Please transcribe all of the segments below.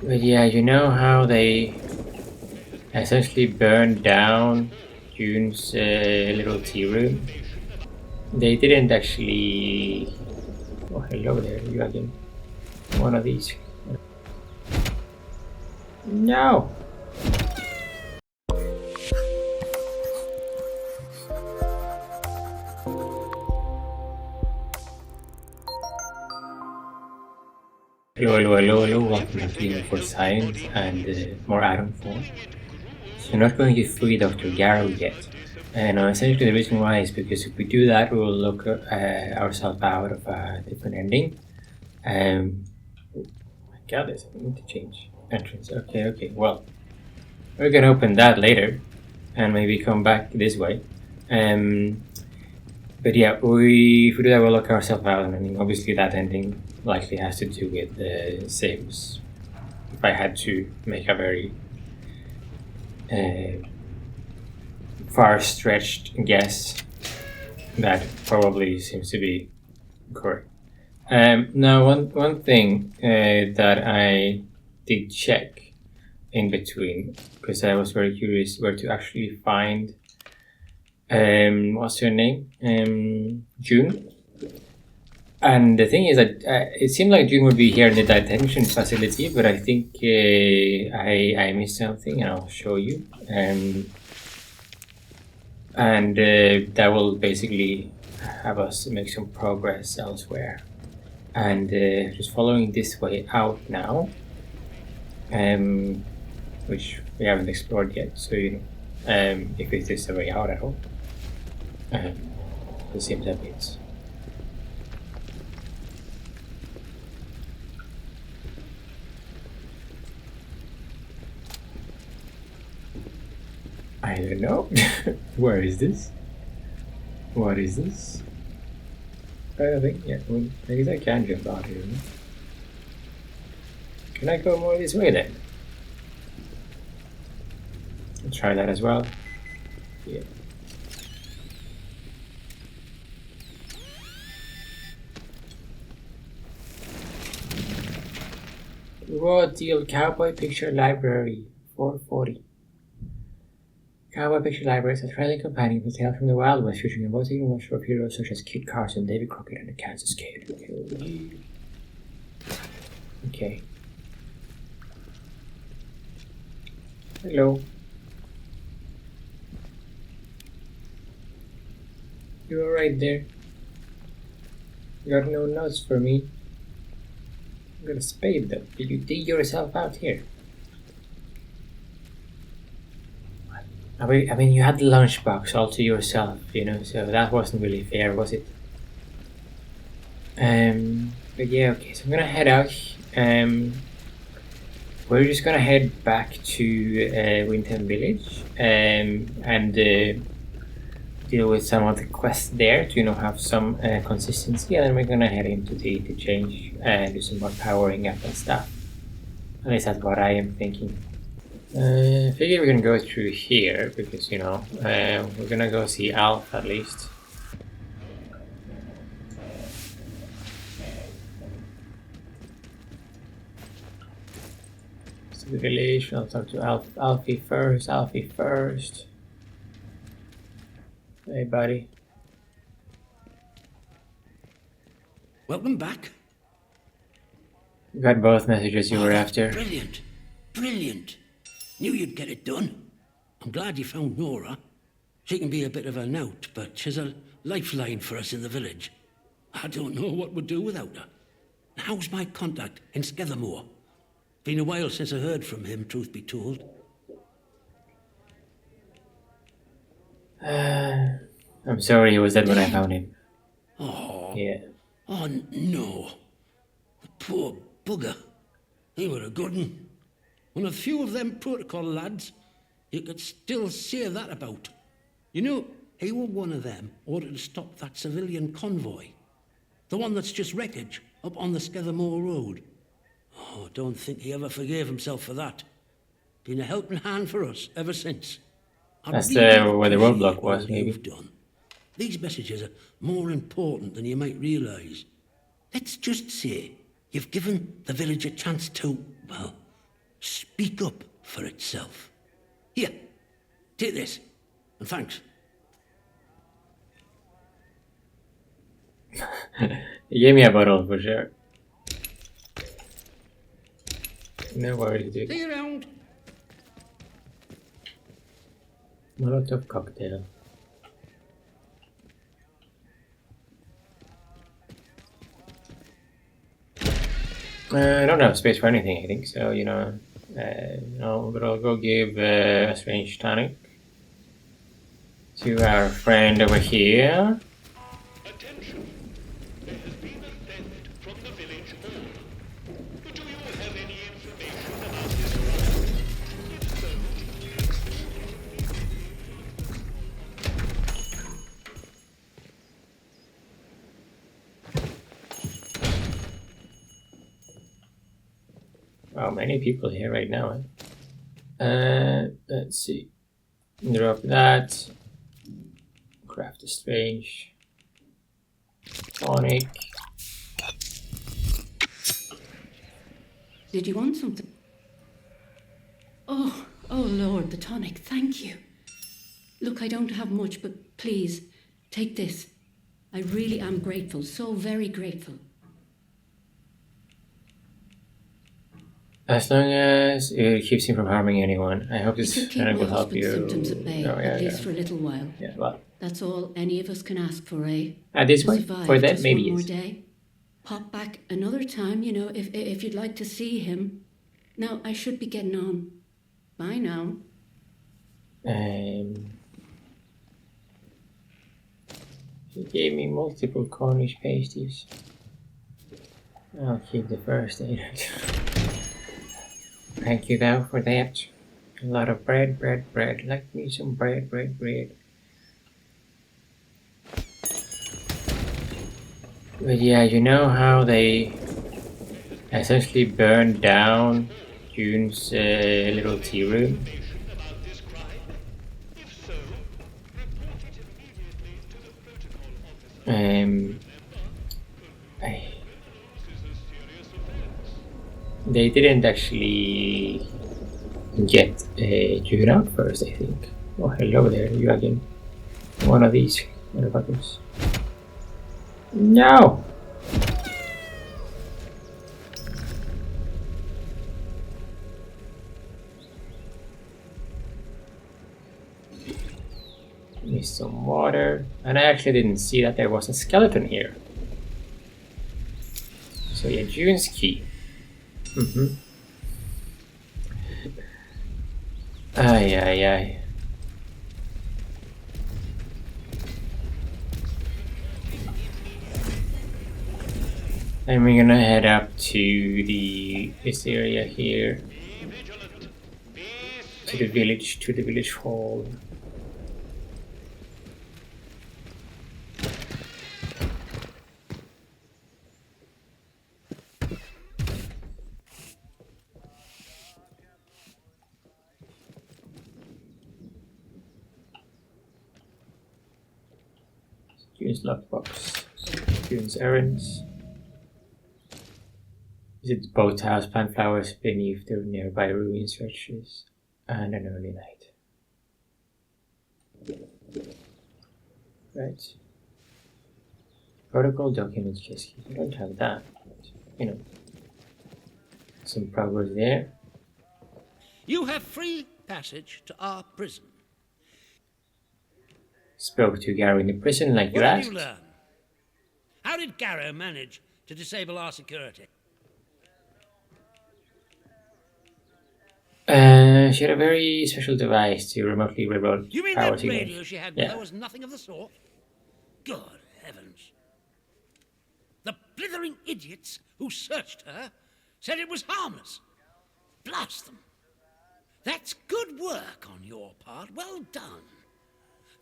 But yeah, you know how they essentially burned down June's little tea room? They didn't actually. Oh, hello there, you again. One of these. No! Hello, welcome back to Game for Science and more Atomfall. So we're not going to free Dr. Garrow yet. And essentially the reason why is because if we do that, we will look ourselves out of a different ending. Oh my god, there's something to change. Entrance, okay, well, we're gonna open that later and maybe come back this way. But yeah, if we do that, we'll look ourselves out, and I mean, obviously that ending likely has to do with the Sims. If I had to make a very far-stretched guess, that probably seems to be correct. Now, one thing that I did check in between, because I was very curious where to actually find what's her name? June. And the thing is that it seemed like June would be here in the detention facility, but I think I missed something, and I'll show you. And that will basically have us make some progress elsewhere. And just following this way out now, which we haven't explored yet, so you know, if it is the way out at all. It seems a bit. I don't know. Where is this? What is this? I don't think. Yeah, well, I guess I can jump out here. Can I go more this way then? I'll try that as well. Yeah. Raw deal Cowboy Picture Library 440. Cowboy Picture Library is a thrilling companion with tales from the Wild West featuring a motivating roster of heroes such as Kit Carson, Davy Crockett, and the Kansas Kid. Okay. Hello. You're right there. You got no notes for me. I'm gonna spade though. Did you dig yourself out here? I mean, you had the lunchbox all to yourself, you know, so that wasn't really fair, was it? But yeah, okay, so I'm gonna head out. We're just gonna head back to Wyndham Village and deal with some of the quests there to, you know, have some consistency, and then we're gonna head into the change and do some more powering up and stuff. At least that's what I am thinking. I figure we're gonna go through here because, you know, we're gonna go see Alf at least. So the village, I'll talk to Alfie first. Hey, buddy. Welcome back. You got both messages you were after. Brilliant. Brilliant. Knew you'd get it done. I'm glad you found Nora. She can be a bit of a knout, but she's a lifeline for us in the village. I don't know what we'd do without her. How's my contact in Skethermore? Been a while since I heard from him, truth be told. I'm sorry he was dead when I found him. Oh. Yeah. Oh, no. The poor bugger. He were a good un. One of few of them protocol lads you could still say that about. You know, he were one of them ordered to stop that civilian convoy. The one that's just wreckage up on the Skethermore Road. Oh, don't think he ever forgave himself for that. Been a helping hand for us ever since. That's where the roadblock was, maybe. You've done. These messages are more important than you might realise. Let's just say you've given the village a chance to, well, speak up for itself. Here, take this, and thanks. He gave me a bottle for sure. No worries, dude. See you around. Molotov cocktail. I don't have space for anything, I think, so, no, but I'll go give a strange tonic to our friend over here. Attention! There has been a theft from the village hall. Do you have any information about this crime? If so, Wow, many people here right now. Let's see. Drop that. Craft a strange tonic. Did you want something? Oh Lord, the tonic, thank you. Look, I don't have much, but please, take this. I really am grateful, so very grateful. As long as it keeps him from harming anyone, I hope this It'll keep tonic my will help husband's you. symptoms at bay, Oh, yeah, at least yeah. for a little while. Yeah, well, That's all any of us can ask for, eh? at this To point, survive for that, just maybe one more yes. day. Pop back another time, if you'd like to see him. Now, I should be getting on. Bye now. He gave me multiple Cornish pasties. I'll keep the first aid. Thank you though for that. A lot of bread. Like me some bread. But yeah, you know how they essentially burned down June's little tea room? information about this crime? If so, report it immediately to the protocol officer. I- This is a serious offense. They didn't actually get June out first, I think. Oh, hello there, you again. One of these motherfuckers. No! Need some water. And I actually didn't see that there was a skeleton here. So yeah, June's key. Ay. And we're gonna head up to this area here, Be vigilant. Be to the village hall. June's lockbox. June's errands. Visit boathouse, plant flowers beneath the nearby ruin stretches, and an early night. Right. Protocol documents just keep. I don't have that. But, some progress there. You have free passage to our prison. Spoke to Gary in the prison like you What did asked. you learn? How did Garrow manage to disable our security? She had a very special device to remotely reroute You mean power that signals. radio she had Yeah. with her was nothing of the sort? Good heavens. The blithering idiots who searched her said it was harmless. Blast them. That's good work on your part. Well done.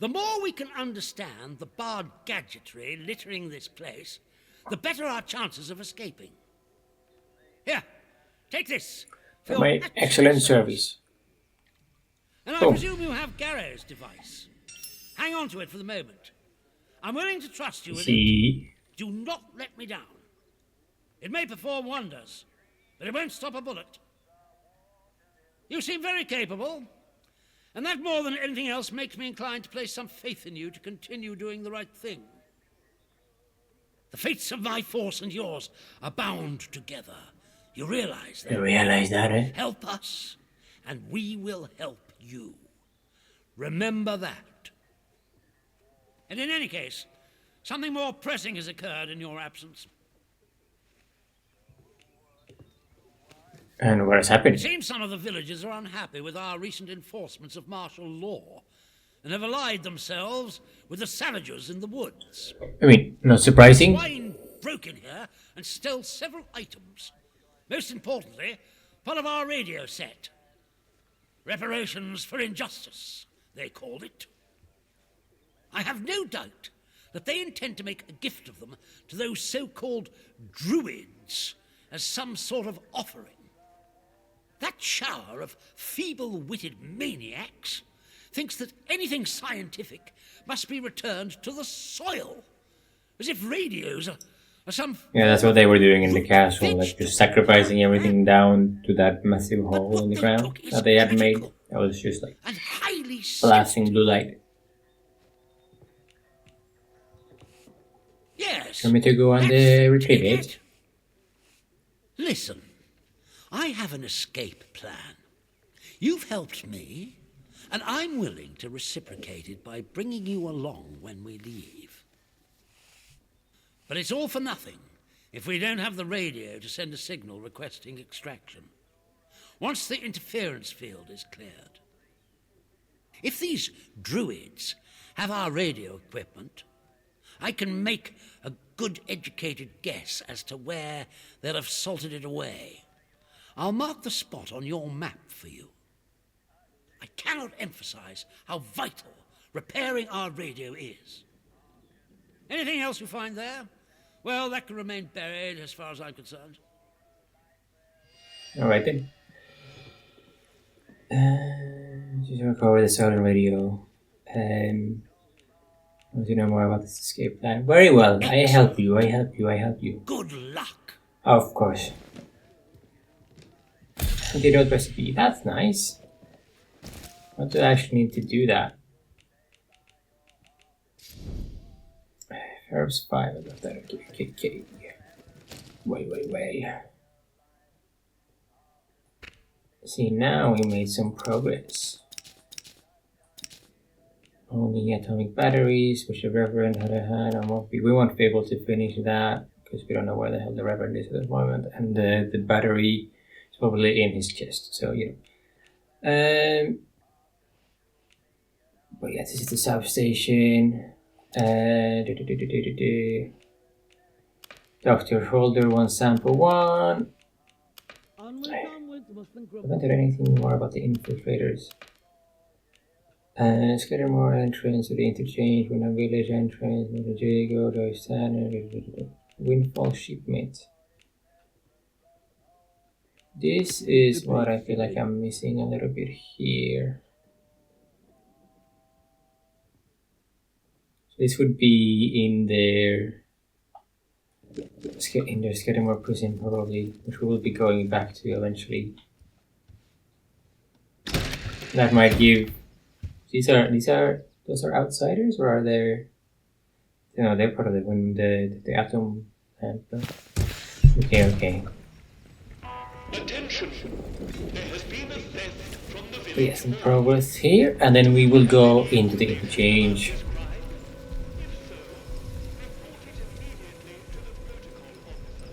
The more we can understand the barred gadgetry littering this place, the better our chances of escaping. Here, take this. for your My excellent service. And I Oh. presume you have Garrow's device. Hang on to it for the moment. I'm willing to trust you with it. He Do not let me down. It may perform wonders, but it won't stop a bullet. You seem very capable. And that more than anything else makes me inclined to place some faith in you to continue doing the right thing. The fates of my force and yours are bound together. You realize that? You realize that, eh? Help us, and we will help you. Remember that. And in any case, something more pressing has occurred in your absence. And what has It happened? seems some of the villagers are unhappy with our recent enforcements of martial law and have allied themselves with the savages in the woods. I mean, not surprising. Swine broke in here and stole several items. Most importantly, part of our radio set. Reparations for injustice, they called it. I have no doubt that they intend to make a gift of them to those so-called druids as some sort of offering. That shower of feeble-witted maniacs thinks that anything scientific must be returned to the soil, as if radios are some... Yeah, that's what they were doing in the castle, like just sacrificing everything down to that massive hole in the ground that they had made. That was just like and highly blasting blue light. Yes. Want me to go on the let's retreat? take it. Listen, I have an escape plan. You've helped me, and I'm willing to reciprocate it by bringing you along when we leave. But it's all for nothing if we don't have the radio to send a signal requesting extraction. Once the interference field is cleared. If these druids have our radio equipment, I can make a good educated guess as to where they'll have salted it away. I'll mark the spot on your map for you. I cannot emphasize how vital repairing our radio is. Anything else you find there? Well, that can remain buried as far as I'm concerned. Alright then. Just recover the solar radio. Want to know more about this escape plan? Very well. I help you. Good luck. Of course. Antidote recipe. That's nice. What do I actually need to do that? Herbs 5. I love that. Okay. Wait. See, now we made some progress. Only atomic batteries, which the Reverend had a hand on. We won't be able to finish that because we don't know where the hell the Reverend is at this moment, and the battery is probably in his chest. So you know. But yeah, this is the substation. Dr. Holder 1, sample 1. Haven't heard anything more about the infiltrators. Scatter more entrance to the interchange, Wyndham village entrance, Mother Jago, Windfall shipmate. This is what I feel like I'm missing a little bit here. So this would be in their Skidmore prison probably, which we will be going back to eventually. That might give. Those are outsiders, or are they? No, they're part of the atom. Okay. Attention! There has been a theft from the village. So yes, some progress here, and then we will go into the interchange.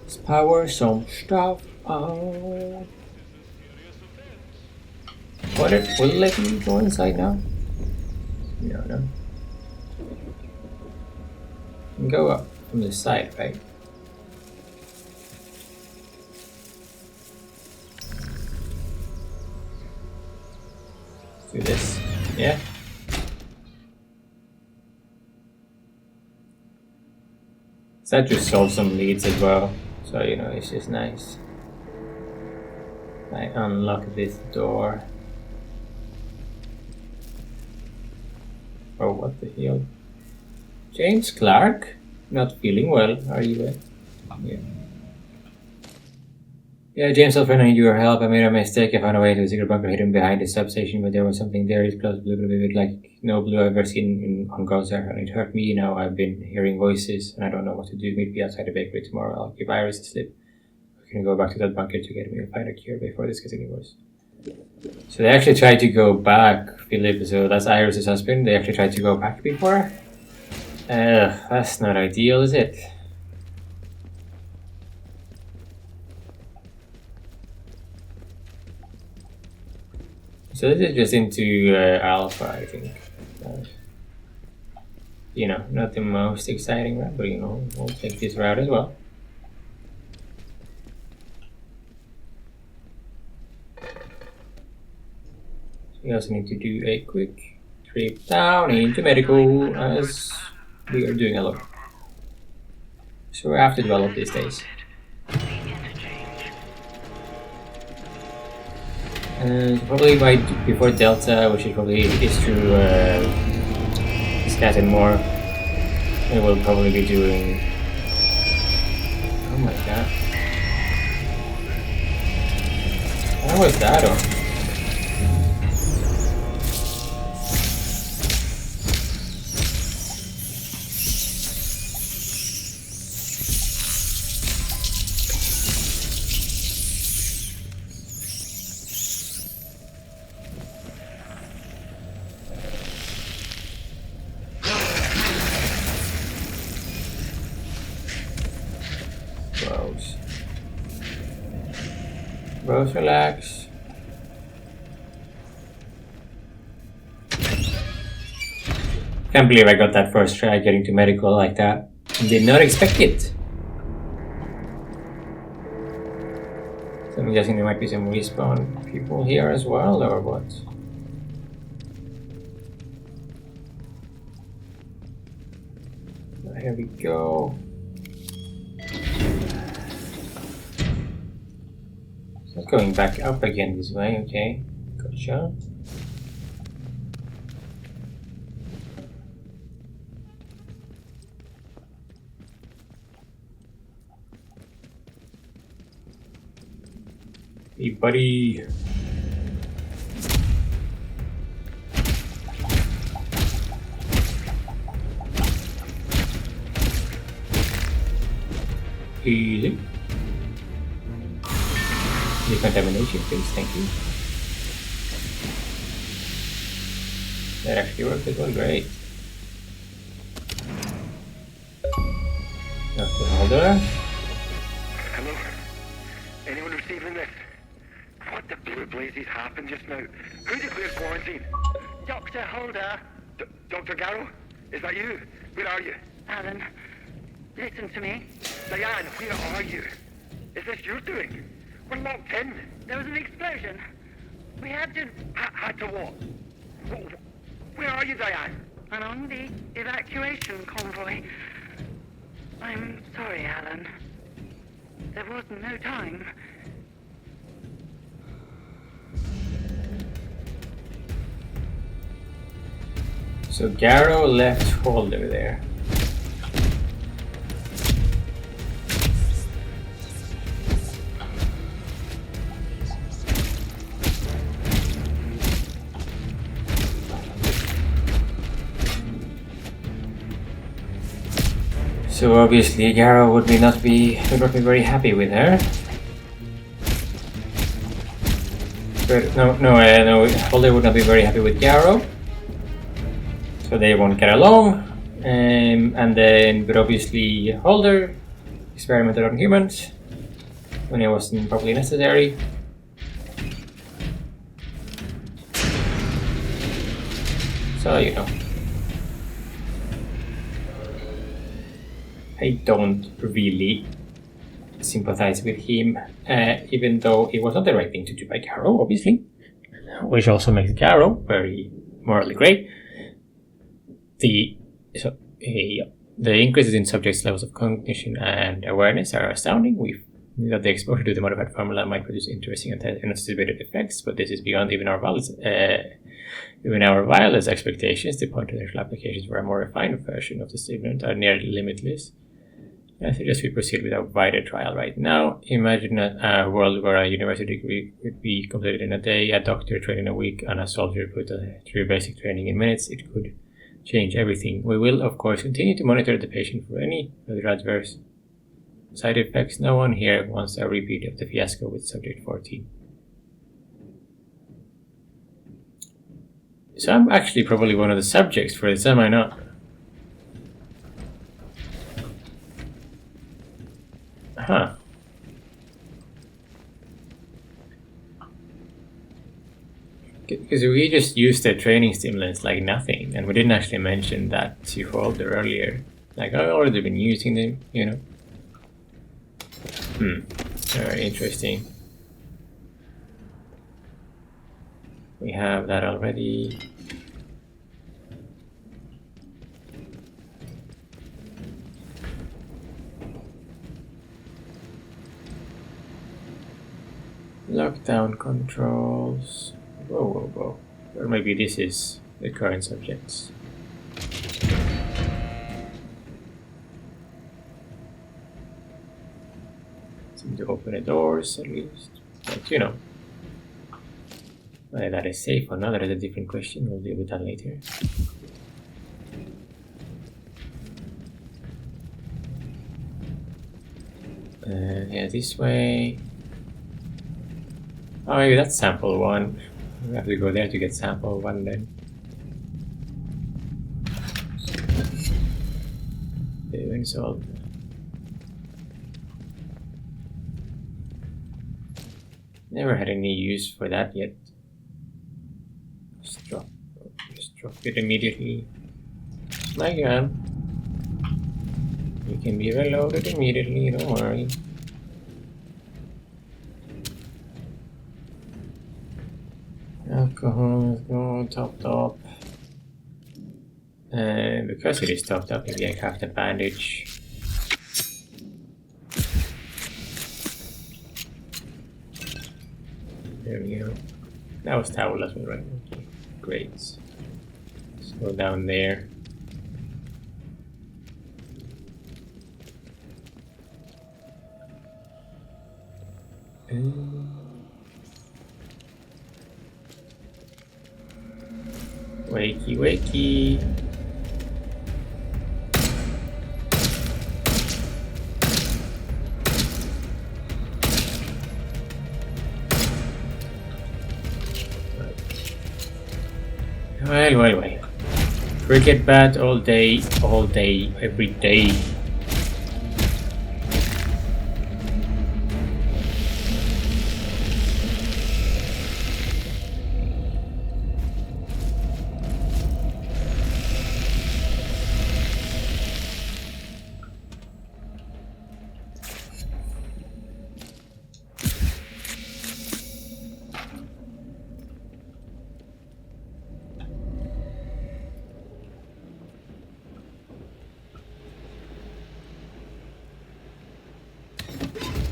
Let's power some stuff out. Will it let me go inside now? No. Go up from the side, right? Do this. Yeah. So that just solves some leads as well. So, you know, it's just nice. I unlock this door. Oh, what the hell? James Clark? Not feeling well, are you? Yeah. Yeah, James, I'll need your help. I made a mistake. I found a way to a secret bunker hidden behind the substation, but there was something there. It's close, blue, blue, like no blue I've ever seen on Gozer, and it hurt me. Now I've been hearing voices, and I don't know what to do. Meet me outside the bakery tomorrow. I'll give Iris a slip. We can go back to that bunker together. We'll find a cure before this gets any worse. So they actually tried to go back, Philip. So that's Iris' husband. They actually tried to go back before. That's not ideal, is it? So this is just into Alpha, I think. You know, not the most exciting route, but you know, we'll take this route as well. So we also need to do a quick trip down into medical as we are doing a lot. So we have to develop these days. Probably before Delta, which is probably is through Scat and more, we will probably be doing. Oh my god! How was that on? Rose, relax. Can't believe I got that first try getting to medical like that. Did not expect it. So I'm guessing there might be some respawn people here as well, or what? Here we go. It's going back up again this way, okay. Gotcha. Hey, buddy. Easy. Decontamination, please, thank you. That actually worked as well, great. Dr. Holder? Hello? Anyone receiving this? What the blue blazes happened just now? Who declared quarantine? Dr. Holder. Dr. Garrow? Is that you? Where are you? Alan, listen to me. Diane, where are you? Is this your doing? We're locked in. There was an explosion. We had to... Had to what? Where are you, Diane? And on the evacuation convoy. I'm sorry, Alan. There was no time. So Garrow left Holder there. So obviously Garrow would not be very happy with her. But no, Holder would not be very happy with Garrow. So they won't get along. But obviously Holder experimented on humans when it wasn't properly necessary. So you know. I don't really sympathize with him, even though it was not the right thing to do by Garrow, obviously, which also makes Garrow very morally great. The increases in subjects' levels of cognition and awareness are astounding. We knew that the exposure to the modified formula might produce interesting and anticipated effects, but this is beyond even our wildest expectations. The potential applications for a more refined version of the statement are nearly limitless. I suggest we proceed with a wider trial right now. Imagine a world where a university degree could be completed in a day, a doctor trained in a week, and a soldier put through basic training in minutes. It could change everything. We will, of course, continue to monitor the patient for any other adverse side effects. No one here wants a repeat of the fiasco with subject 14. So I'm actually probably one of the subjects for this, am I not? Huh. Because we just used the training stimulants like nothing, and we didn't actually mention that to Holder earlier. Like, I've already been using them, you know. Very interesting. We have that already. Lockdown controls. Whoa. Or maybe this is the current subjects. Seem to open the doors at least. But you know. Whether that is safe or not, that is a different question. We'll deal with that later. Yeah, this way. Oh, maybe that's sample 1. We have to go there to get sample 1 then. Doing so. Never had any use for that yet. Just drop it immediately. My gun. You can be reloaded immediately, don't worry. Alcohol, let's go, topped up. Because it is topped up, maybe I have the bandage. There we go. That was towel as well, right? Okay, great. Let's go down there. Wakey. Well. Cricket bat all day, every day.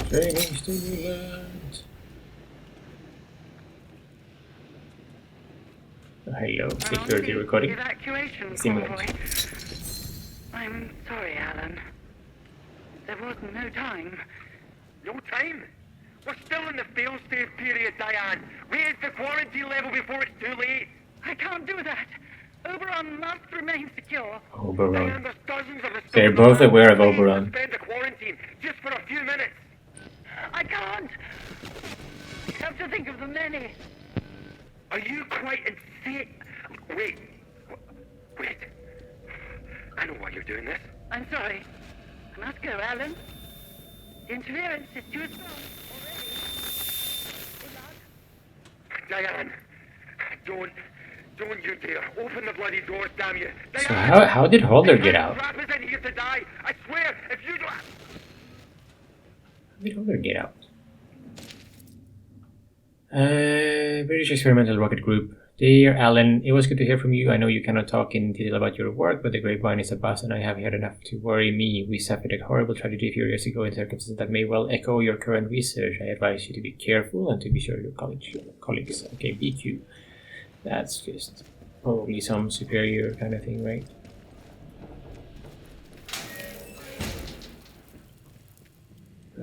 Training stimulant. Hello, security recording. Evacuation Stimulant. convoy. I'm sorry, Alan. There was no time. No time? We're still in the fail-safe period, Diane. Raise the quarantine level before it's too late. I can't do that. Oberon must remain secure. Oberon. Diane, there's dozens of us. They're both aware of Oberon. Suspend the quarantine just for a few minutes. I can't. You have to think of the many. Are you quite insane? Wait. I know why you're doing this. I'm sorry. I must go, Alan. Interference is too strong already. Diane, don't you dare. Open the bloody doors, damn you. So Diane, how did Holder get out? Crap is in here to die. I swear, if you don't... How did Holder get out? British Experimental Rocket Group. Dear Alan, it was good to hear from you. I know you cannot talk in detail about your work, but the grapevine is a buzz and I have heard enough to worry me. We suffered a horrible tragedy a few years ago in circumstances that may well echo your current research. I advise you to be careful and to be sure your colleagues BQ. That's just probably some superior kind of thing, right?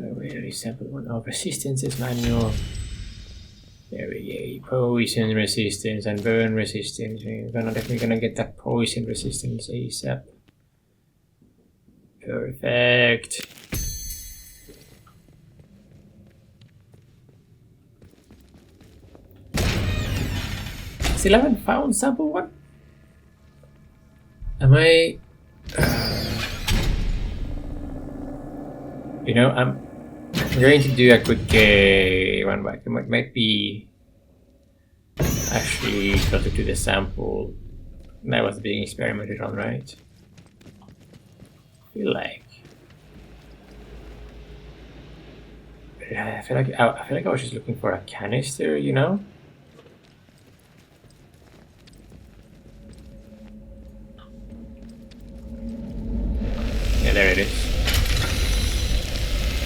Where is sample 1? Oh, resistances manual. There we go. Poison resistance and burn resistance. We're definitely gonna get that poison resistance ASAP. Perfect. Still haven't found sample 1? Am I... You know, I'm going to do a quick one back. It might be actually closer to the sample that was being experimented on, right? I feel like I was just looking for a canister, you know? Yeah, there it is.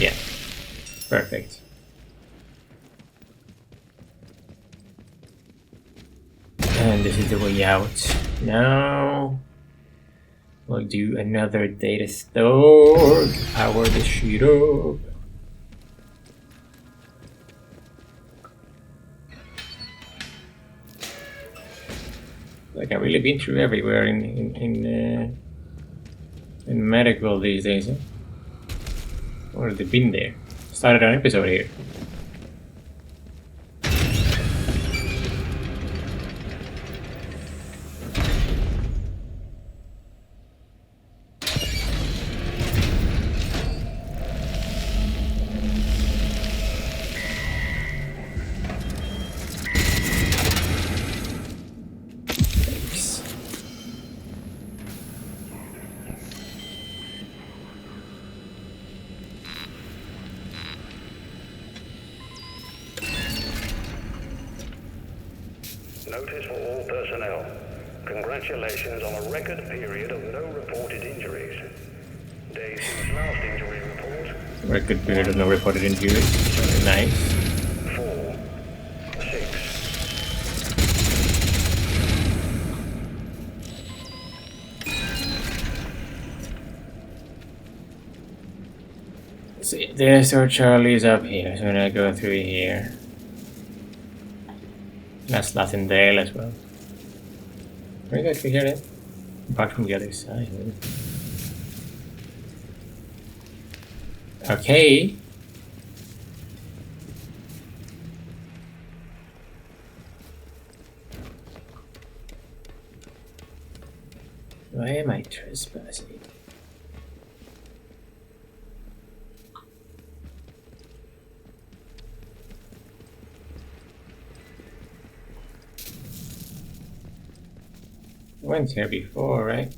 Yeah, perfect. And this is the way out. Now we'll do another data store to power the shit up. Like I've really been through everywhere in medical these days. Huh? Or have they been there? Started an episode here. Notice for all personnel. Congratulations on a record period of no reported injuries. Days since last injury report. Record period of no reported injuries. Very nice. 4, 6. See, there's our Charlie's up here, so I'm gonna go through here. That's Latindale as well. Where you guys can hear it? Back from the other side. Okay. Why am I trespassing? I went here before, right?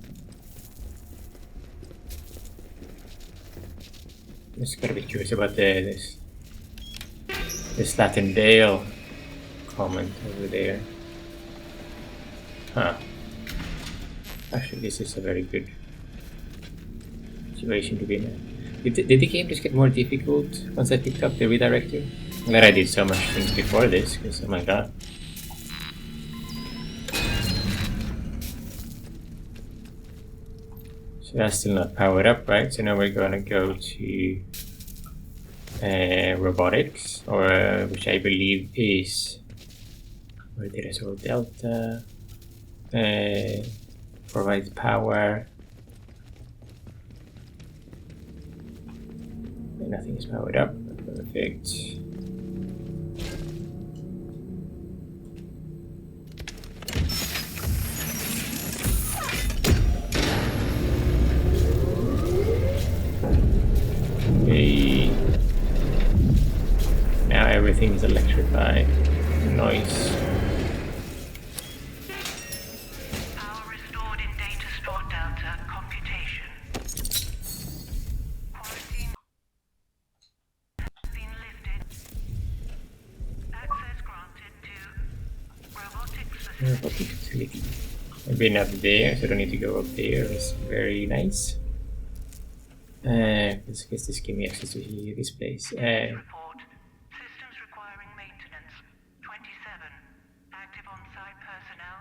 Just gotta be curious about this Latindale comment over there. Huh. Actually, this is a very good situation to be in. Did the game just get more difficult once I picked up the redirector? I'm glad I did so much things before this, because oh my god. So that's still not powered up, right? So now we're gonna go to robotics, or which I believe is where did I saw Delta provides power. And nothing is powered up. Perfect. Okay. Now everything is electrified. Noise. Power restored in data store Delta computation. Quarantine has been lifted. Access granted to robotics facility. Robotic facility. I've been up there, so I don't need to go up there. It's very nice. Let's guess this give me access to this place. Report. Systems requiring maintenance. 27. Active on-site personnel.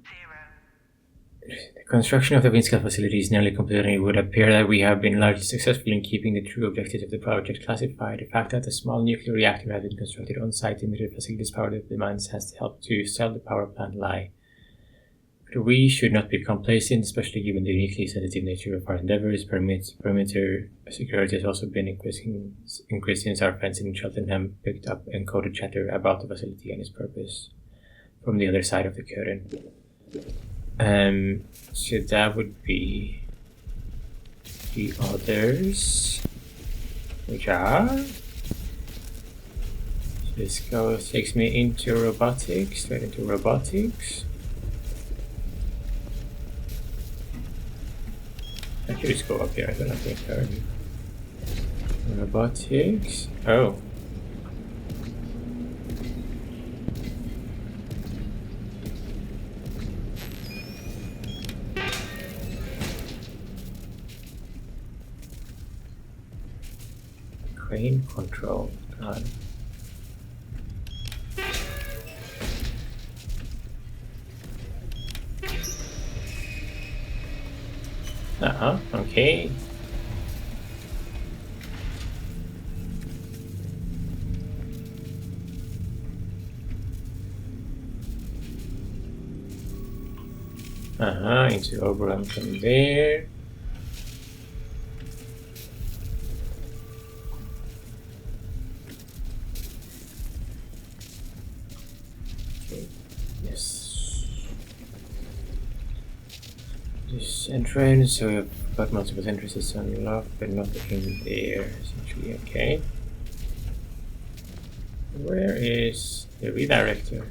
0. The construction of the Windscale facility is nearly complete, and it would appear that we have been largely successful in keeping the true objectives of the project classified. The fact that a small nuclear reactor has been constructed on-site to meet the facility's power demands has helped to sell the power plant lie. But we should not be complacent, especially given the uniquely sensitive nature of our endeavors. Perimeter security has also been increasing since our friends in Cheltenham picked up encoded chatter about the facility and its purpose from the other side of the curtain. So that would be the others, which are. So this takes me into robotics, straight into robotics. I should just go up here, I don't have to turn. Robotics. Oh. Crane control. Okay. Into Oberon from there. Okay. Yes. This entrance, so we've got multiple entrances unlocked, but nothing there, essentially. Okay. Where is the redirector?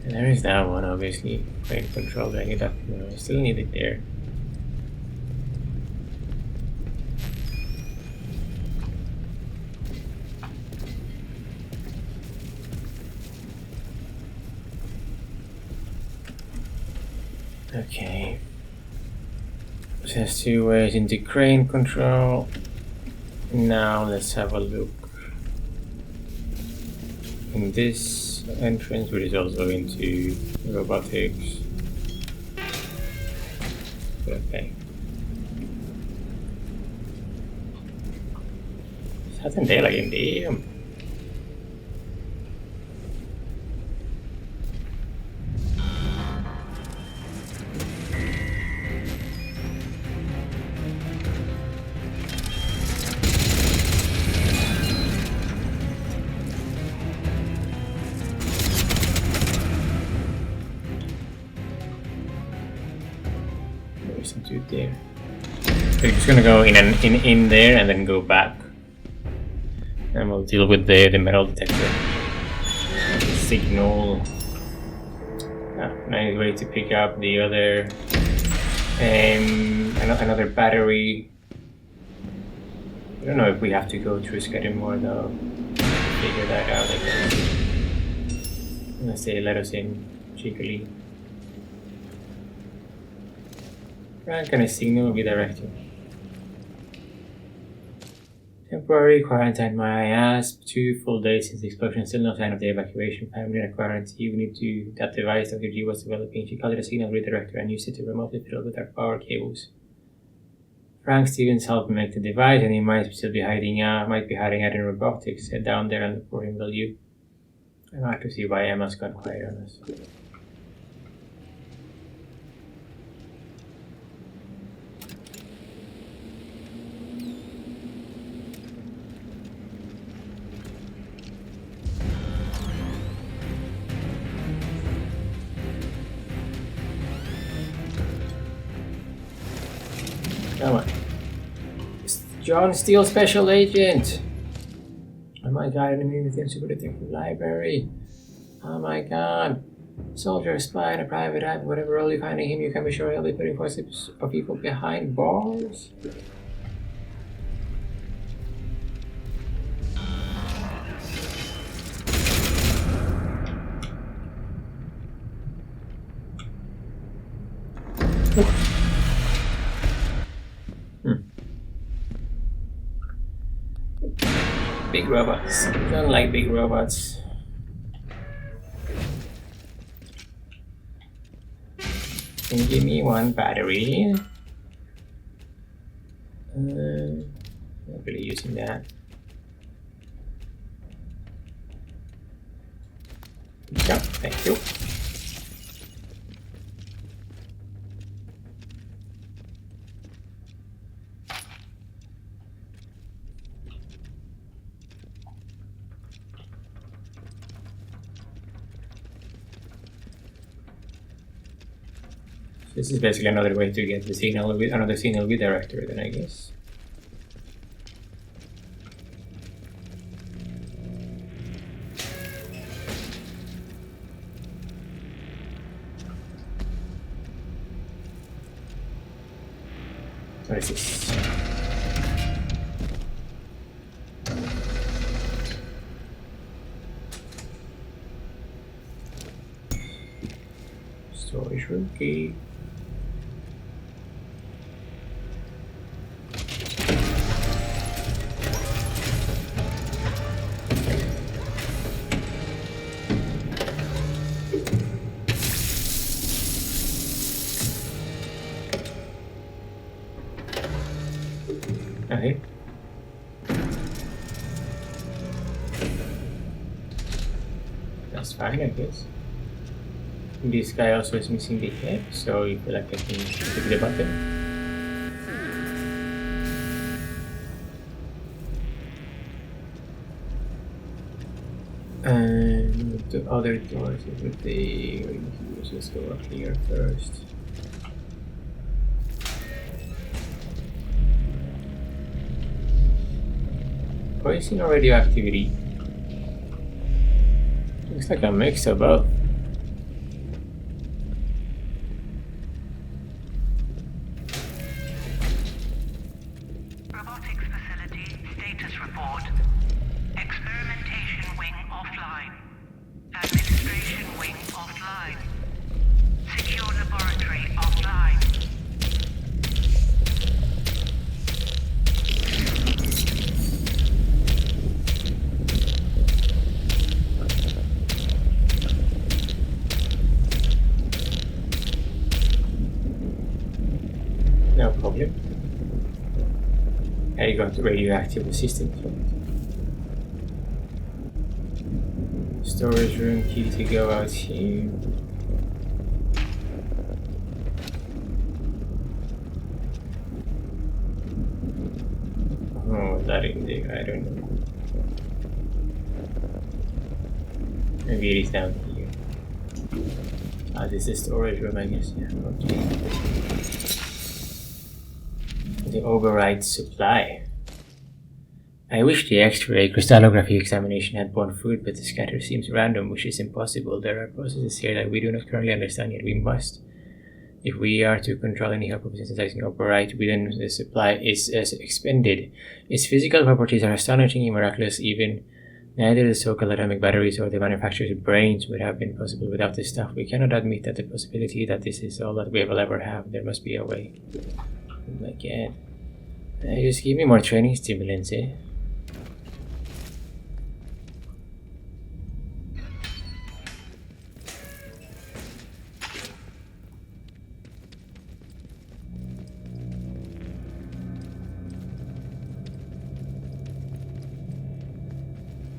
There is that one, obviously. Crane control, I need that. No, I still need it there. Okay. So there's 2 ways into crane control. Now let's have a look in this entrance, which is also into robotics. Okay. Satan det like in damn. There. We're just gonna go in there and then go back, and we'll deal with the metal detector signal. Nice way to pick up the other another battery. I don't know if we have to go through Scudamore though. Figure that out, I guess. Unless they let us in cheekily. Rank and a signal redirector. Temporary quarantine, my ass. 2 full days since the explosion, still no sign of the evacuation. Family in a quarantine. We need to. That device Dr. G was developing. She called it a signal redirector and used it to remotely fiddle with our power cables. Frank Stevens helped make the device, and he might still be hiding out. Might be hiding out in robotics. Head down there and look for him, will you? I'm out to see why Emma's gone quiet on us. Come on. It's John Steele, Special Agent. Oh my god, enemy within Super Detective Library. Oh my god. Soldier, spy, and a private eye. Whatever role you find in him, you can be sure he'll be putting forces of people behind bars. big robots. Don't like big robots. Can you give me one battery? Not really using that. Yeah, thank you. This is basically another way to get the signal with another signal redirector, then I guess. What is this? Storage room key. Okay. That's fine, I guess. This guy also is missing the head, so you feel like I can click the button. And the other doors over there. Let's just go up here first. Poison or radioactivity? Looks like a mix of both. Robotics facility status report. Experimentation wing offline. Administration wing offline. Secure laboratory offline. No problem. I got the radioactive assistant. Storage room key to go out here. Oh, that in there, I don't know. Maybe it is down here. Ah, this is storage room, I guess. Yeah, okay. The override supply. I wish the X-ray crystallography examination had borne fruit, but the scatter seems random, which is impossible. There are processes here that we do not currently understand yet. We must. If we are to control any help of synthesizing override within the supply is expended. Its physical properties are astonishingly miraculous. Even neither the so-called atomic batteries or the manufacturer's brains would have been possible without this stuff. We cannot admit that the possibility that this is all that we will ever have. There must be a way. Oh my god. Just give me more training stimulants, eh?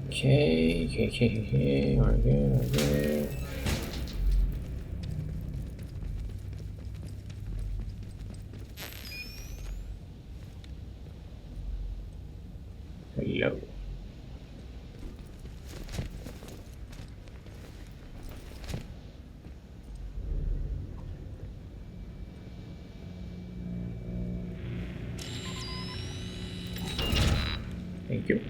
Okay, we're good. Hello. Thank you.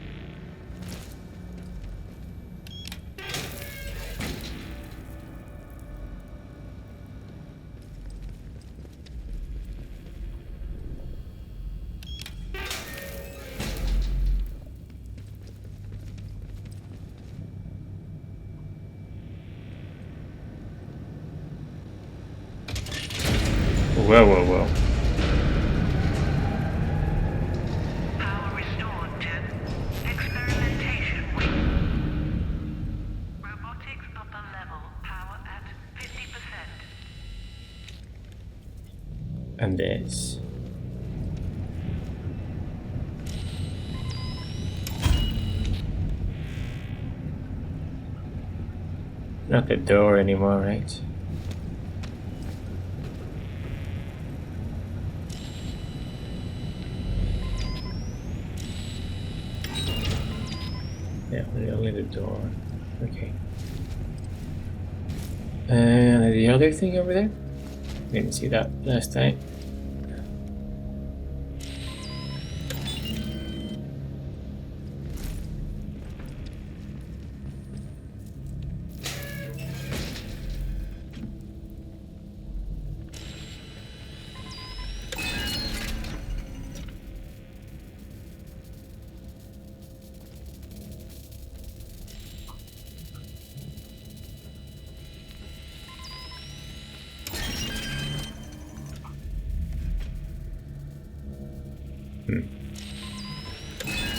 Whoa. Power restored to experimentation open this. Not the door anymore, right? Yeah, only the door. Okay. And the other thing over there? Didn't see that last time.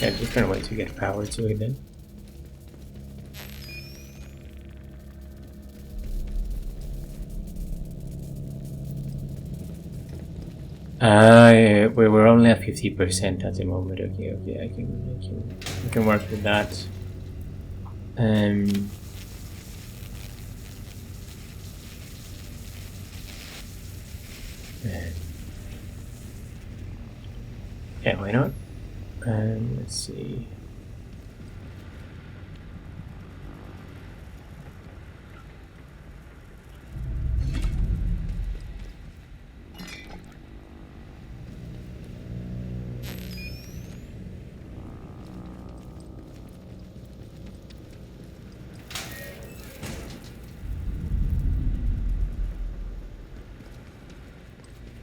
Yeah, different way to get power to it then. Yeah, we're only at 50% at the moment. Okay, I can work with that. Yeah, why not? Let's see.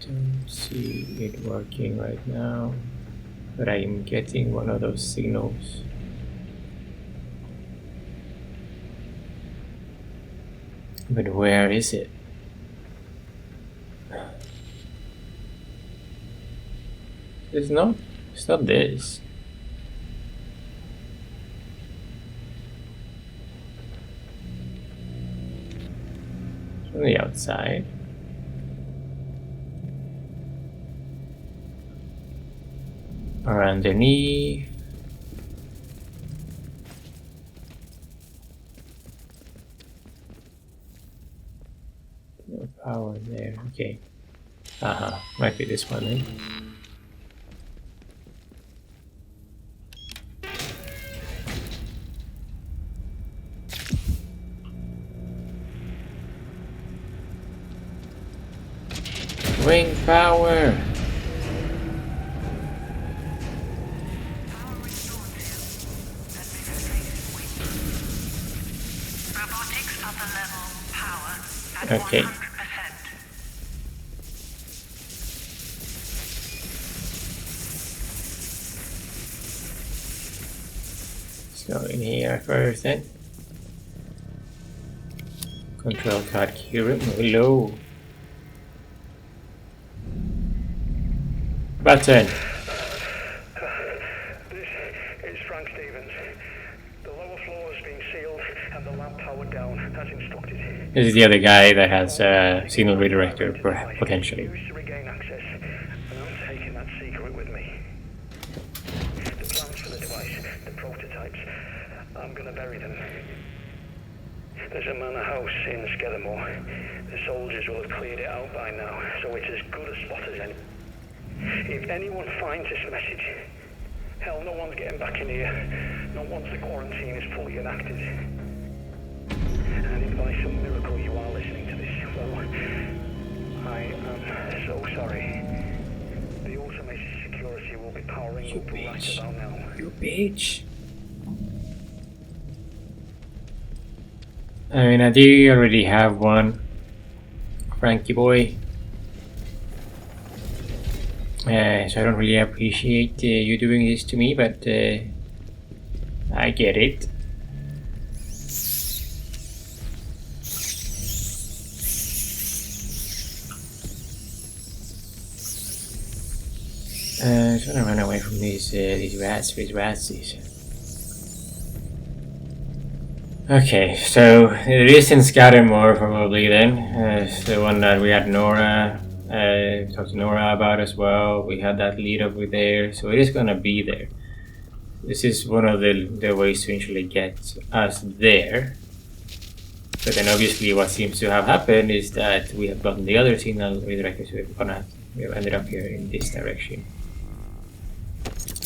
Don't see it working right now, but I am getting one of those signals. But where is it? It's not this. It's on the outside. Or underneath. No power there. Okay. Might be this one then. Wing power! Robotics upper level power at Okay. 100%. Let's go in here first then. Control card key room. Hello. Button. This is Frank Stevens. The lower floor has been sealed and the lab powered down as instructed. This is the other guy that has a signal redirector, potentially. Used to regain access, and I'm taking that secret with me. The plans for the device, the prototypes, I'm gonna bury them. There's a manor house in Skedamore. The soldiers will have cleared it out by now, so it's as good a spot as any. If anyone finds this message, hell, no one's getting back in here. Not once the quarantine is fully enacted. And if by some miracle you are listening to this, well, I am so sorry. The automated security will be powering You up right bitch. about now. You bitch. I mean, I do already have one. Frankie boy. So I don't really appreciate you doing this to me, but I get it. I'm trying to run away from these ratsies. Okay, so it is in Scattermore probably then. It's the one that we had Nora Talked to Nora about as well. We had that lead over there, so it is gonna be there. This is one of the ways to eventually get us there. But then obviously what seems to have happened is that we have gotten the other signal redirectors, so we have ended up here in this direction.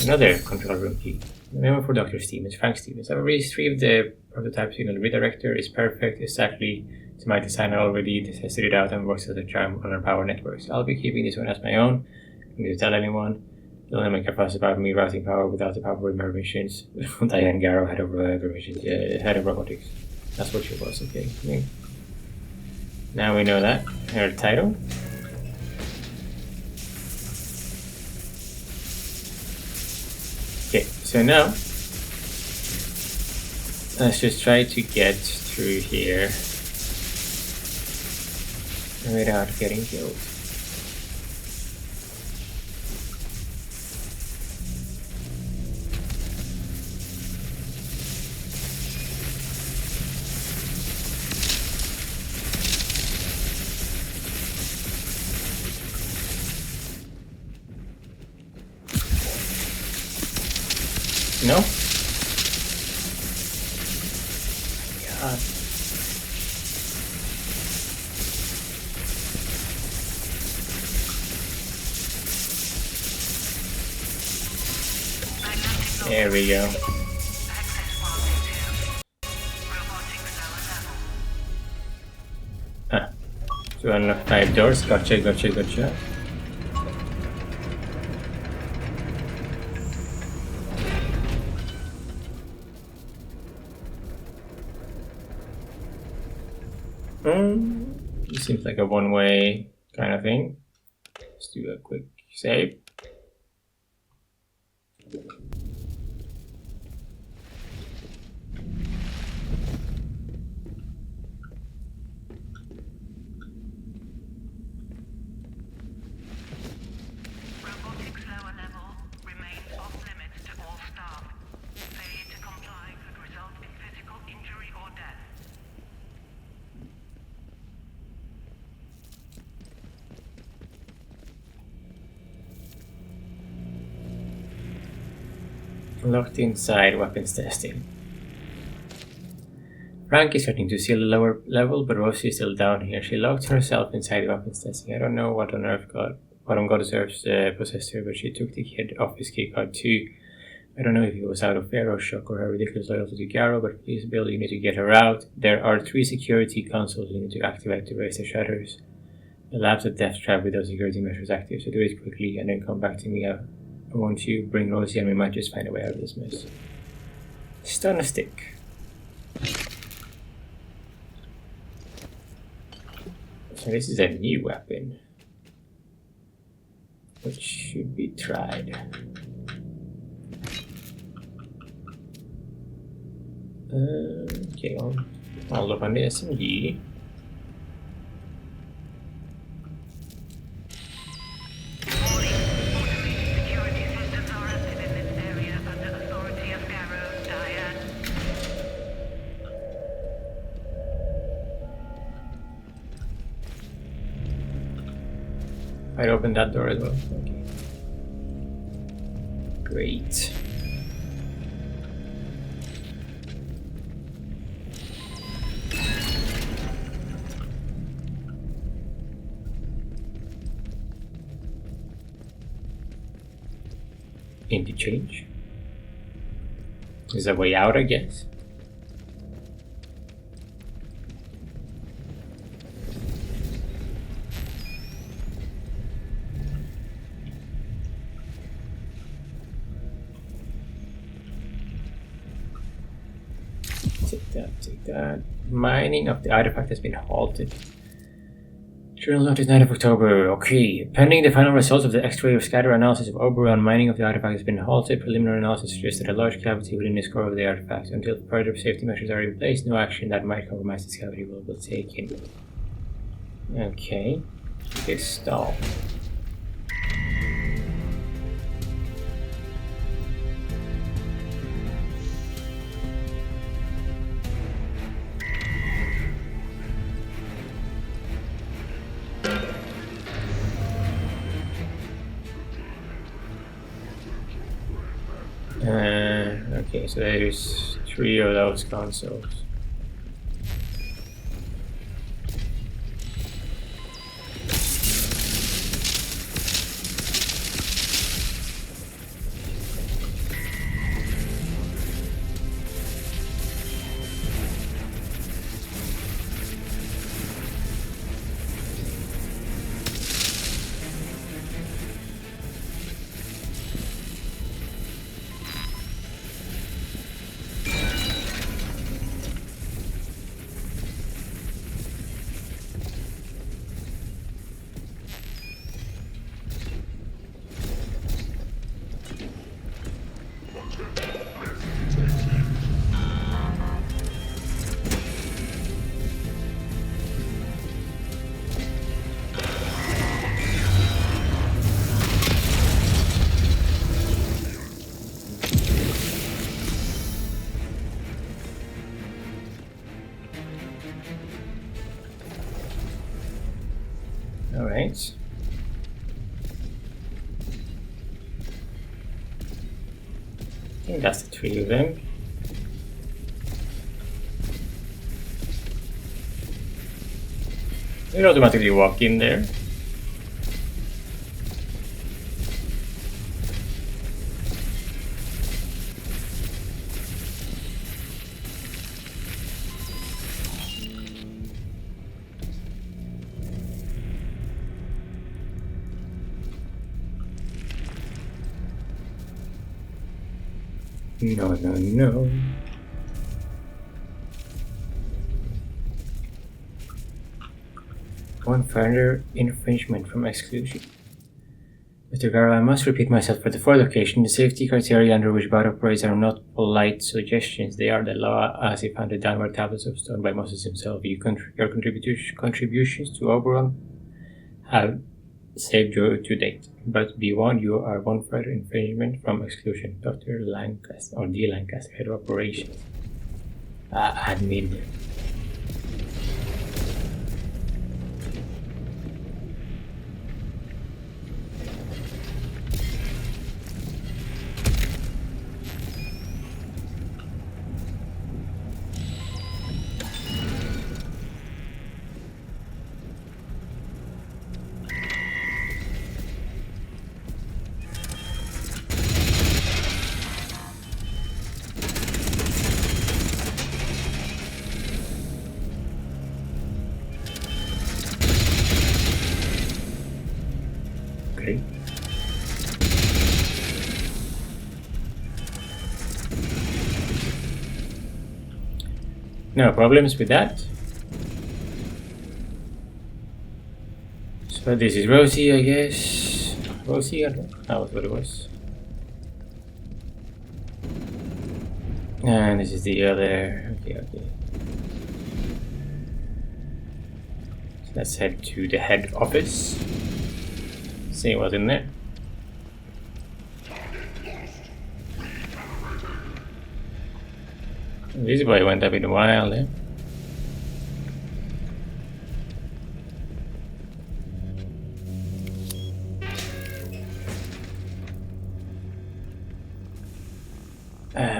Another control room key. The memo for Dr. Stevens, Frank Stevens. I've retrieved the prototype signal redirector. It's perfect, exactly to my design. I already tested it out and works as a charm on our power networks. I'll be keeping this one as my own. I don't need to tell anyone. Don't make a fuss about me routing power without the proper permissions. Diane Garrow, head of permissions, head of robotics. That's what she was, okay. Now we know that. Her title. Okay, so now let's just try to get through here without getting killed. No? God. There we go. Ah. So unlock 5 doors. Gotcha. It seems like a one-way kind of thing. Let's do a quick save. Robotics lower level remains off limits to all staff. Failure to comply could result in physical injury or death. Locked inside, weapons testing. Frank is starting to seal the lower level, but Rosie is still down here. She locked herself inside weapons testing. I don't know what on God's earth possessed her, but she took the kid off his keycard too. I don't know if it was out of fear or shock or her ridiculous loyalty to Garrow, but please, Bill, you need to get her out. There are 3 security consoles you need to activate to raise the shutters. The lab's a death trap with those security measures active, so do it quickly and then come back to me. I want you bring Rosie and we might just find a way out of this mess. Stun a stick. So this is a new weapon, which should be tried. Okay, I'll look on the SMG. Security systems are active in this area under authority of Garrow, Diane. I'd open that door as well. Okay. Great. Interchange. Is there a way out, I guess? Take that. Mining of the artifact has been halted. Journal notice 9th of October. Okay. Pending the final results of the X-ray of scatter analysis of Oberon, mining of the artifact has been halted. Preliminary analysis suggests that a large cavity within the core of the artifact. Until further safety measures are in place, no action that might compromise this cavity will be taken. Okay. This stall. Okay, so there's 3 of those consoles. Alright. I think that's the 3 of them. You automatically walk in there. No, no, no. One further infringement from exclusion. Mr. Garrow, I must repeat myself for the fourth occasion. The safety criteria under which bot operates are not polite suggestions. They are the law as if handed down by tablets of stone by Moses himself. Your contributions to Oberon have saved you to date. But be warned, you are one further infringement from exclusion. Dr. Lancaster, or D. Lancaster, head of operations. Admin. Okay. No problems with that. So this is Rosie, I guess. Rosie, I don't know. That was what it was. And this is the other. Okay. So let's head to the head office. See what's in there. This boy went up in a while, eh?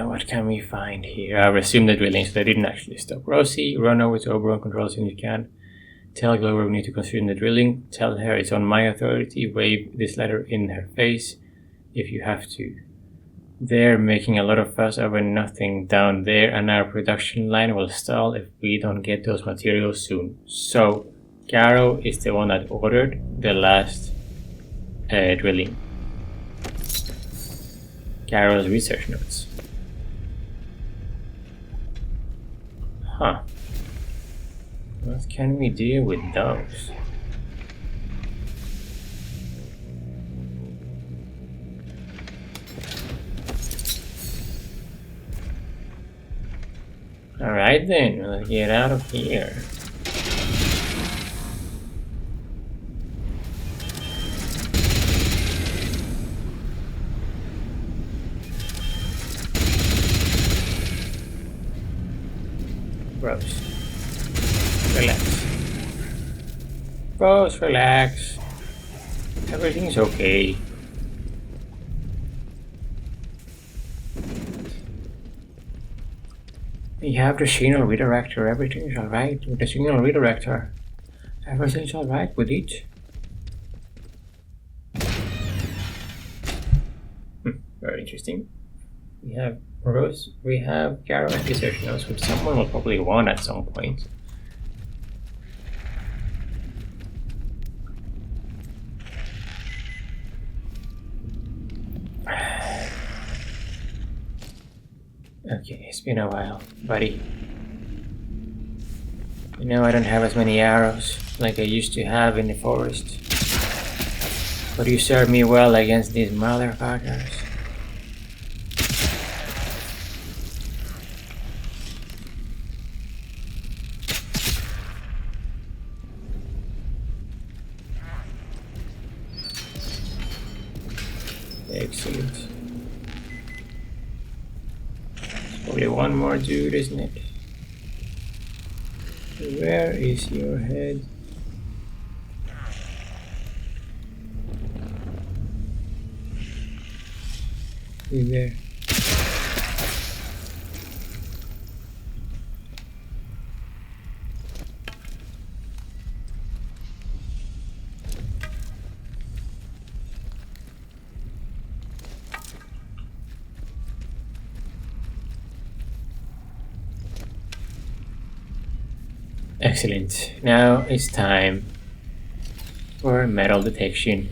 What can we find here? I resume the drilling, so they didn't actually stop. Rosie, run over to Oberon Control as soon as you can. Tell Glover we need to consider the drilling. Tell her it's on my authority. Wave this letter in her face if you have to. They're making a lot of fuss over nothing down there, and our production line will stall if we don't get those materials soon. So, Garrow is the one that ordered the last drilling. Garrow's research notes. Huh. What can we do with those? Alright then, let's get out of here. Rose. Relax. Rose, relax. Everything's okay. We have the signal redirector. Everything is alright with the signal redirector. Everything's alright with it. Very interesting. We have Rose. We have Garo and research notes, which someone will probably want at some point. Okay, it's been a while, buddy. You know, I don't have as many arrows like I used to have in the forest. But you served me well against these motherfuckers. Excellent. Probably one more dude, isn't it? Where is your head? You there? Excellent. Now it's time for metal detection.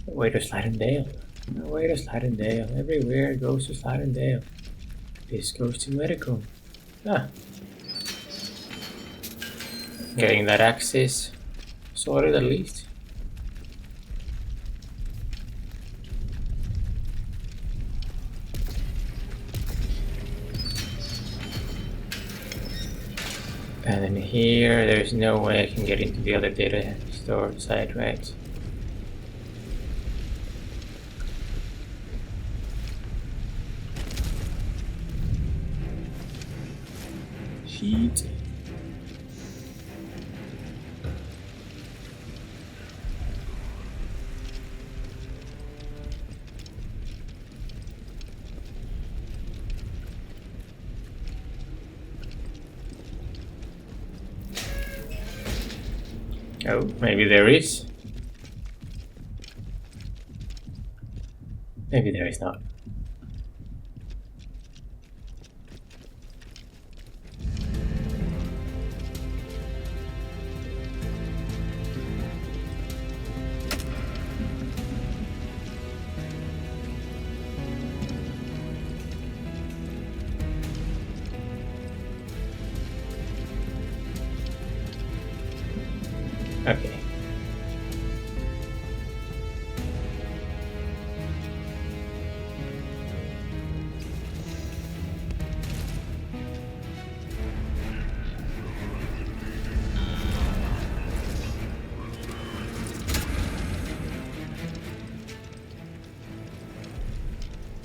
Way to Slidendale. No way to Slidendale. Everywhere goes to Slidendale. This goes to medical. Ah. Getting that access sorted at least. And then here, there's no way I can get into the other data store side, right? Sheet. Oh, maybe there is. Maybe there is not. Okay.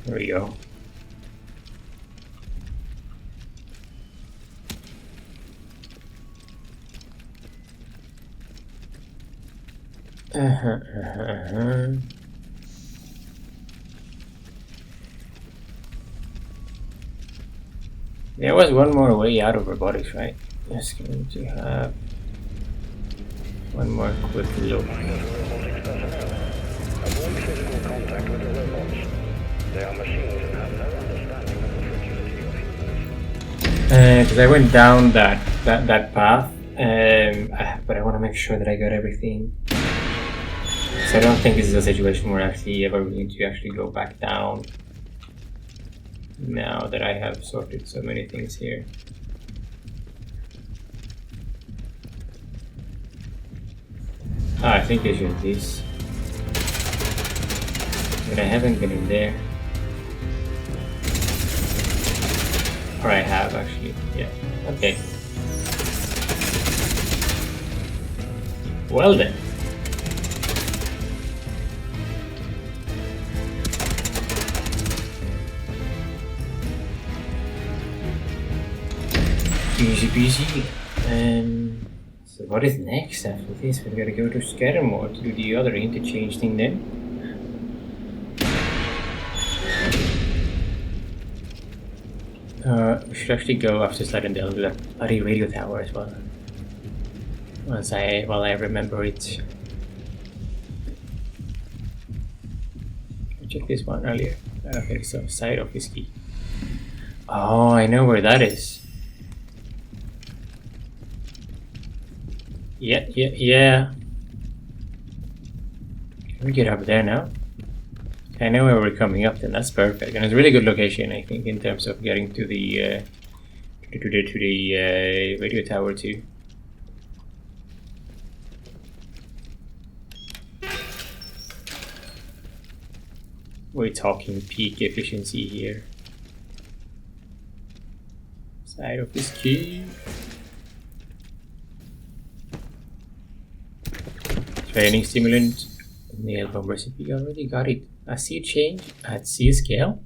There we go. There was one more way out of robotics, right? Just going to have one more quick look. Robotics personnel. Avoid physical contact with the robots. They are machines and have no understanding of the fragility of humans. Because I went down that path, but I want to make sure that I got everything. So I don't think this is a situation where I actually ever need to actually go back down. Now that I have sorted so many things here. I think it's just this. But I haven't been in there. Or I have actually, yeah. Okay. Well then. Easy peasy. So what is next after this? We're gonna go to Scattermore to do the other interchange thing then. We should actually go after sliding down to that bloody radio tower as well. While I remember it. I checked this one earlier. I don't think so. Side office key. Oh, I know where that is. Yeah. Can we get up there now? I know where we're coming up then, that's perfect. And it's a really good location, I think, in terms of getting to the radio tower too. We're talking peak efficiency here. Side of this key. Training stimulant. Nail bomb recipe, already got it. A sea change at sea scale.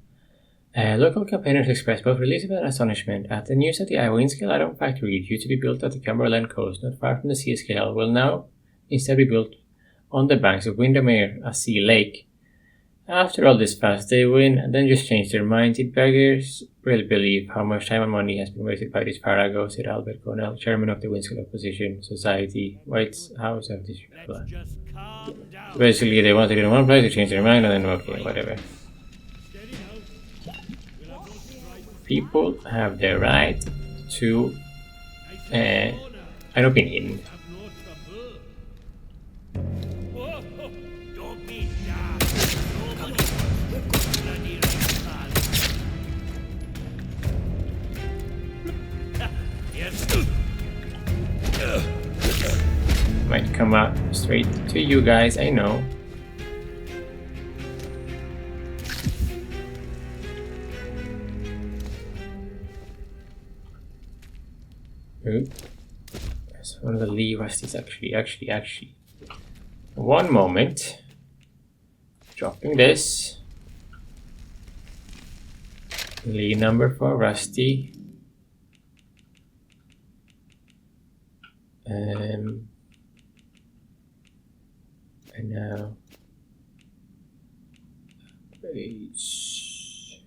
Local campaigners expressed both relief and astonishment at the news that the Iowin scale atom factory, due to be built at the Cumberland coast, not far from the sea scale, will now instead be built on the banks of Wyndham, a sea lake. After all this fuss, they win and then just change their minds. It beggars really believe how much time and money has been wasted by this parago, said Albert Cornell, chairman of the Windscale Opposition Society, White House of this. Basically, they wanted it in one place to change their mind, and then okay, whatever. People have the right to an opinion. Might come out straight to you guys, I know. Oop. That's one of the Lee Rusties actually. One moment. Dropping this. Lee number for Rusty. And now page.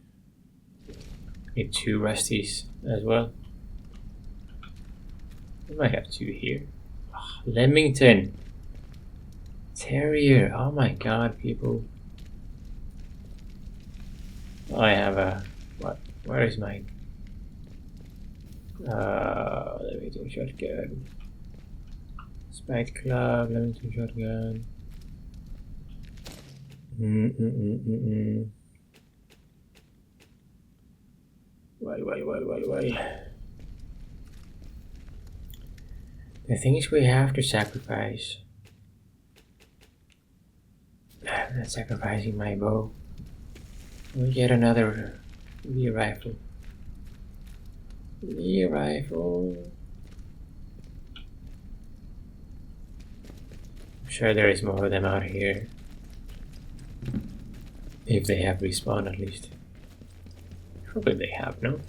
Need 2 Rusties as well. We might have 2 here. Oh, Leamington Terrier. Oh my god, people. Oh, I have a what? Where is mine? Leamington shotgun. Spite Club, Leamington shotgun. Well. The thing is, we have to sacrifice. I'm not sacrificing my bow. We get another Lee rifle. I'm sure there is more of them out here. If they have respawned, at least. Probably they have, no?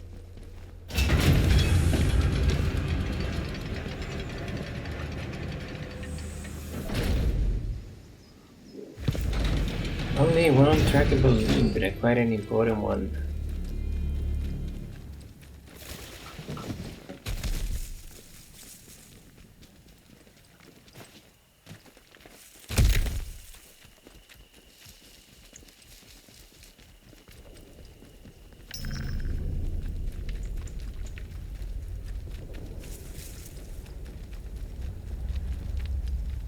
Only one trackable lead, but quite an important one.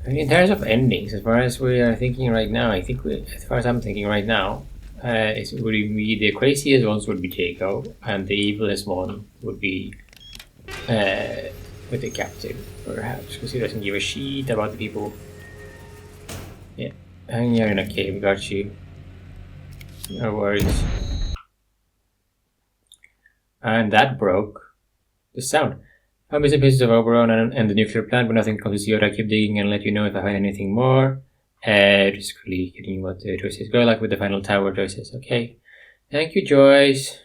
In terms of endings, as far as we are thinking right now, as far as I'm thinking right now, it would be the craziest ones would be Jacob, and the evilest one would be with the captain, perhaps, because he doesn't give a shit about the people. Yeah, hang here in a cave, got you. No worries. And that broke the sound. I'm missing pieces of Oberon and the nuclear plant, but nothing comes to see. I keep digging and let you know if I find anything more. Just quickly getting what the choices go, like with the final tower choices. Okay. Thank you, Joyce.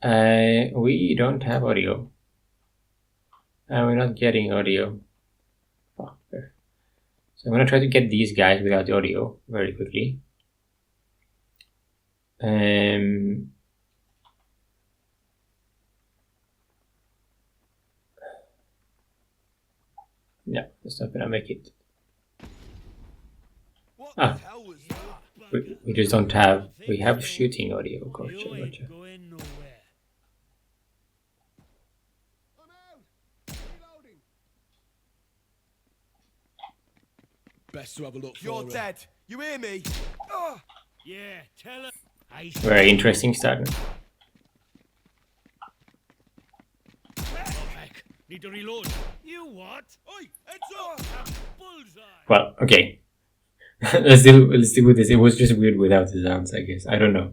We don't have audio. And we're not getting audio. Fucker. So I'm gonna try to get these guys without the audio very quickly. No, that's not gonna make it. Ah, we just don't have. We have shooting audio. Gotcha. Best to have a look. You're dead. You hear me? Yeah, tell her. Very interesting start. Heck, need to reload. You what? Oi, heads up! Bullseye! Well, okay. let's deal with this. It was just weird without the sounds, I guess. I don't know.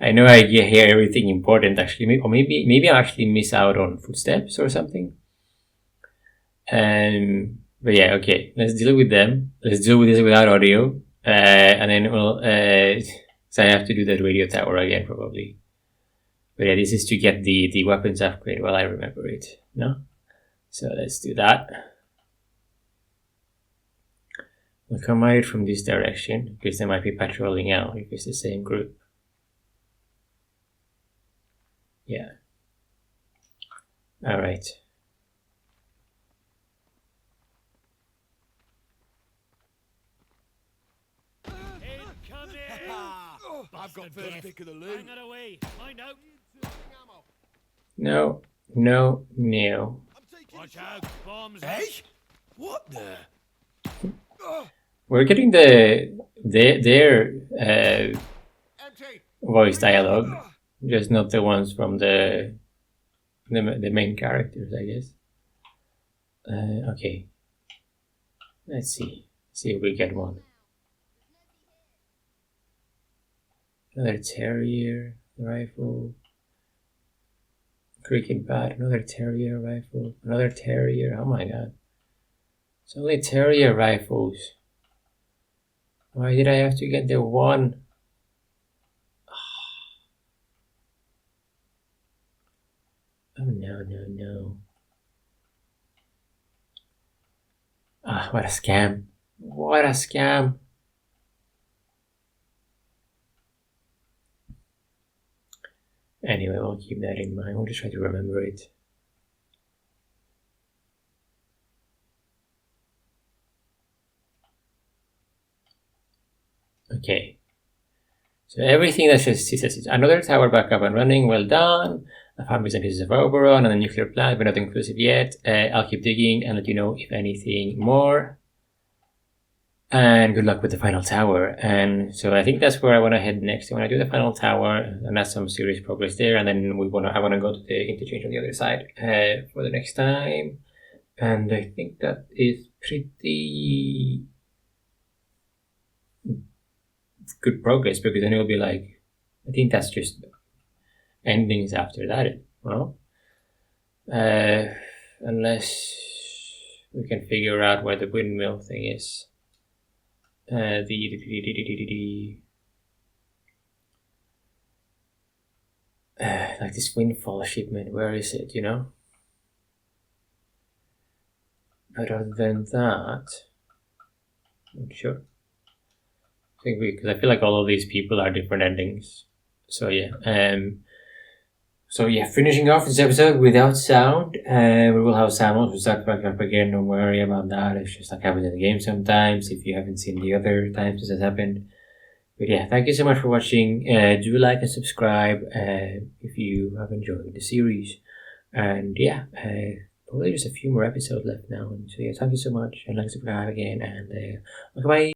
I know I hear everything important actually, or maybe I actually miss out on footsteps or something. But yeah, okay. Let's deal with them. Let's deal with this without audio, and then we'll. So I have to do that radio tower again probably. But yeah, this is to get the weapons upgrade. Well, I remember it. No, so let's do that. We'll come at it from this direction because they might be patrolling out if it's the same group. Yeah. All right. I've got first pick of the loot. Hang it away. Find out. No. Watch out. Bombs. Hey? What the? We're getting their voice dialogue, just not the ones from the main characters, I guess. Okay. Let's see if we get one. Another terrier rifle. Cricket bat. Another terrier rifle. Another terrier. Oh my god. It's only terrier rifles. Why did I have to get the one? Oh no. Ah, what a scam. What a scam. Anyway, we'll keep that in mind. We'll just try to remember it. Okay. So everything that says another tower back up and running, well done. I found bits and pieces of Oberon and a nuclear plant, but not inclusive yet. I'll keep digging and let you know if anything more. And good luck with the final tower. And so I think that's where I want to head next. I want to do the final tower, and that's some serious progress there. And then I want to go to the interchange on the other side for the next time. And I think that is pretty good progress, because then it'll be like, I think that's just endings after that. Well, unless we can figure out where the windmill thing is. Like this windfall shipment, where is it, you know? But other than that, I'm not sure. I think because I feel like all of these people are different endings. So yeah, finishing off this episode without sound. We will have sound once we start back up again. Don't worry about that. It's just like happens in the game sometimes. If you haven't seen the other times this has happened. But yeah, thank you so much for watching. Do like and subscribe if you have enjoyed the series. And yeah, probably just a few more episodes left now. And so yeah, thank you so much. And like subscribe again. And bye.